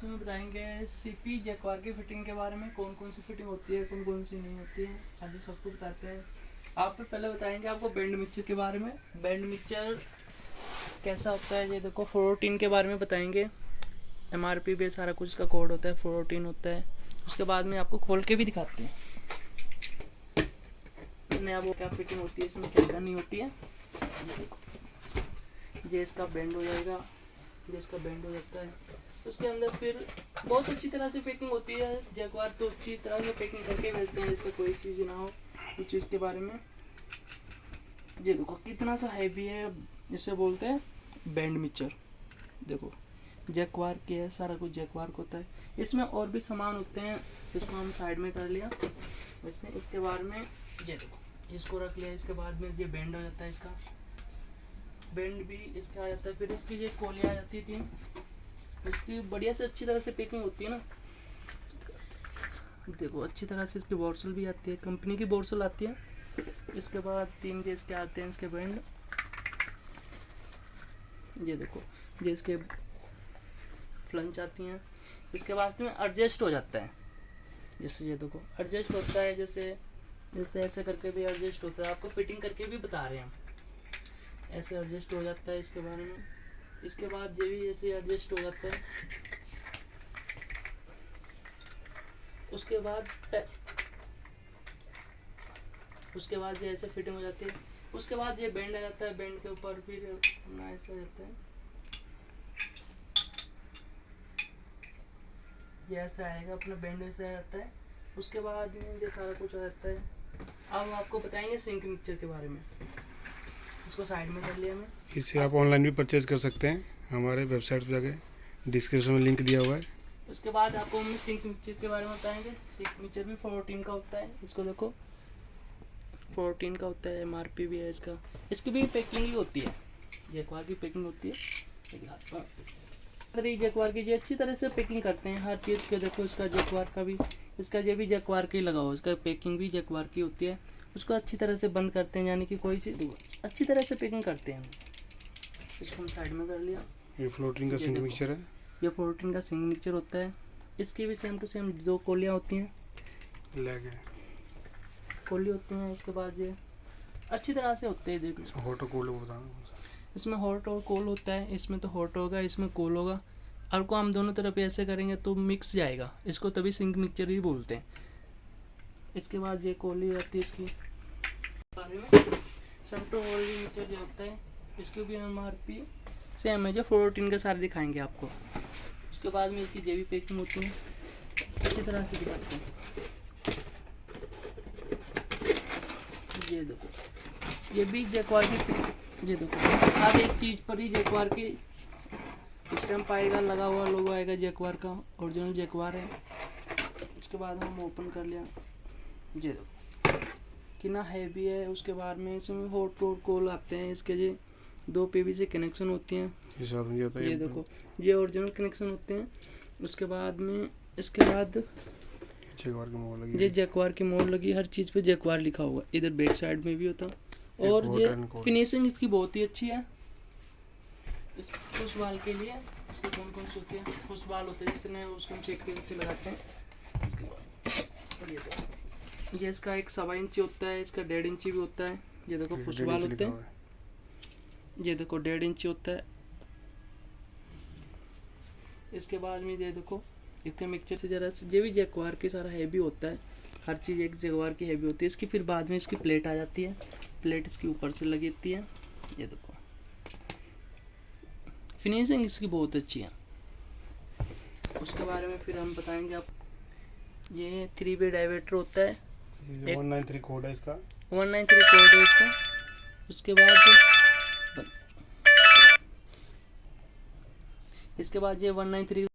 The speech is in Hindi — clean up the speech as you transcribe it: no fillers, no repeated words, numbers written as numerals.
में बताएंगे सीपी जैकवार की फिटिंग के बारे में, कौन कौन सी फिटिंग होती है, कौन कौन सी नहीं होती है, आदि सबको बताते हैं। आप पहले बताएंगे आपको बैंड मिक्सर के बारे में, बैंड मिक्सर कैसा होता है। ये देखो 414 के बारे में बताएंगे, MRP भी सारा कुछ का कोड होता है, 414 होता है। उसके बाद में आपको खोल के भी दिखाते हैं नया वो क्या फिटिंग होती है, इसमें क्या क्या नहीं होती है। ये इसका बैंड हो जाएगा, ये इसका बैंड हो जाता है। उसके अंदर फिर बहुत अच्छी तरह से पैकिंग होती है। जैकवार तो अच्छी तरह से पैकिंग करके भेजते हैं, इससे कोई चीज़ ना हो उस चीज़ के बारे में। ये देखो कितना सा हैवी है, इसे बोलते हैं बैंड मिक्सर। देखो जैकवार के है, सारा कुछ जैकवार को होता है। इसमें और भी सामान होते हैं, इसको हम साइड में कर लिया वैसे। इसके बाद में ये देखो इसको रख लिया, इसके बाद में ये बैंड हो जाता है, इसका बैंड भी इसका आ जाता है। फिर इसकी ये कोलियाँ आ जाती थी, इसकी बढ़िया से अच्छी तरह से पैकिंग होती है ना। देखो अच्छी तरह से इसकी बोर्सल भी आती है, कंपनी की बोर्सल आती है। इसके बाद 3 जे इसके आते हैं, इसके बैंड। ये देखो ये इसके फ्लंच आती हैं। इसके बाद में एडजस्ट हो जाता है, जैसे ये देखो एडजस्ट होता है, जैसे जैसे ऐसे करके भी एडजस्ट होता है। आपको फिटिंग करके भी बता रहे हैं हम, ऐसे एडजस्ट हो जाता है इसके बारे में। इसके बाद ये भी ऐसे एडजस्ट हो जाता है। उसके बाद ये ऐसे फिटिंग हो जाती है। उसके बाद ये बैंड आ जाता है, बैंड के ऊपर फिर अपना ऐसा जाता है, ये ऐसा आएगा अपना बैंड, ऐसा आ जाता है। उसके बाद ये सारा कुछ आ जाता है। अब हम आपको बताएंगे सिंक मिक्सर के बारे में, इसको साइड में कर लिया हमने। इसे आप ऑनलाइन भी परचेज कर सकते हैं, हमारे वेबसाइट पर जाके डिस्क्रिप्शन में लिंक दिया हुआ है। उसके बाद आपको हम सिंक मिक्सर के बारे में बताएंगे। सिंक मिक्सर भी 414 का होता है, इसको देखो 414 का होता है, MRP भी है इसका। इसकी भी पैकिंग ही होती है, जैकवार की पैकिंग होती है। जैकवार की ये अच्छी तरह से पैकिंग करते हैं हर चीज़ के। देखो इसका जैकवार का भी, इसका ये भी जैकवार के लगा हुआ, इसका पैकिंग भी जैकवार की होती है। उसको अच्छी तरह से बंद करते हैं, यानी कि कोई चीज़ अच्छी तरह से पैकिंग करते हैं। इसको हम साइड में कर लिया। ये 414 का सिंक मिक्सर है, ये 414 का सिंक मिक्सर होता है। इसकी भी सेम टू सेम 2 कोलियाँ होती हैं, लैग है, कोली होती हैं। इसके बाद ये अच्छी तरह से होते हैं। देखो हॉट और कोल्ड बताना, इसमें हॉट और कोल्ड होता है, इसमें तो हॉट होगा, इसमें कोल्ड होगा। और को हम दोनों तरफ ऐसे करेंगे तो मिक्स जाएगा, इसको तभी सिंक मिक्सर ही बोलते हैं। इसके बाद ये कोली आती है, इसकी बारे में संटो होल्डी मिक्सर जो होता है, इसकी भी MRP सेम है, जो 414 के सारे दिखाएंगे आपको। उसके बाद में इसकी जेबी पैकिंग होती है, अच्छी तरह से दिखाते हैं। ये देखो ये भी जैकवार की, ये देखो हर एक चीज़ पर ही जैकवार की स्टैम्प आएगा, लगा हुआ लोगो आएगा जैकवार का, ओरिजिनल जैकवार है। उसके बाद हम ओपन कर लिया, ये देखो कितना हैवी है। उसके बाद में इसमें हॉट और कोल आते हैं, इसके ये 2 PVC कनेक्शन होती हैं। ये देखो ये ओरिजिनल कनेक्शन होते हैं। उसके बाद में इसके बाद ये जैकवार की मोड़ लगी, हर चीज़ पे जैकवार लिखा हुआ। इधर बैक साइड में भी होता, और ये फिनिशिंग इसकी बहुत ही अच्छी है। इस पुश वाल के लिए इसके कौन कौन से होते हैं, पुश वाल होते हैं जिसने उसको हम चेक के नीचे लगाते हैं। इसके बाद ये इसका एक 1.25 इंची होता है, इसका 1.5 इंची भी होता है। ये देखो पुश वाल होते हैं, ये देखो 1.5 इंची होता है। इसके बाद में ये देखो इसके मिक्सचर से जरा ये भी जैकवार की सारा हैवी होता है, हर चीज़ एक जैकवार की हैवी होती है। इसकी फिर बाद में इसकी प्लेट आ जाती है, प्लेट इसकी ऊपर से लगी होती है। ये देखो फिनिशिंग इसकी बहुत अच्छी है। उसके बारे में फिर हम बताएंगे आप। ये 3-वे डाइवर्टर होता है, 193 कोड है इसका, 193 कोड है इसका। उसके बाद इसके बाद ये 193